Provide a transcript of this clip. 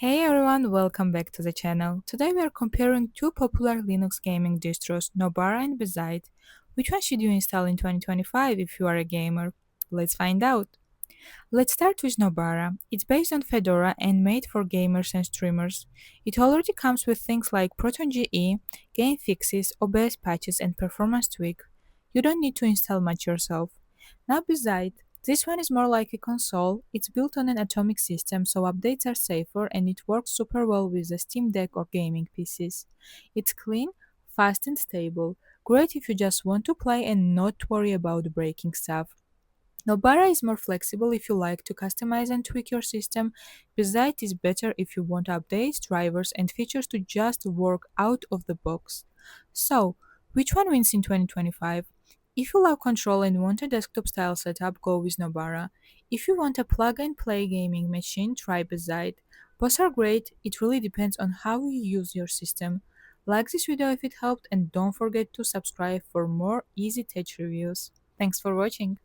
Hey everyone, welcome back to the channel. Today we are comparing two popular Linux gaming distros, Nobara and Bazzite. Which one should you install in 2025 if you are a gamer? Let's find out. Let's start with Nobara. It's based on Fedora and made for gamers and streamers. It already comes with things like Proton GE, game fixes, OBS patches, and performance tweak. You don't need to install much yourself. Now Bazzite. This one is more like a console. It's built on an atomic system, so updates are safer and it works super well with the Steam Deck or gaming PCs. It's clean, fast, and stable. Great if you just want to play and not worry about breaking stuff. Nobara is more flexible if you like to customize and tweak your system. Bazzite is better if you want updates, drivers, and features to just work out of the box. So, which one wins in 2025? If you love control and want a desktop style setup, go with Nobara. If you want a plug and play gaming machine, try Bazzite. Both are great, it really depends on how you use your system. Like this video if it helped, and don't forget to subscribe for more easy tech reviews. Thanks for watching.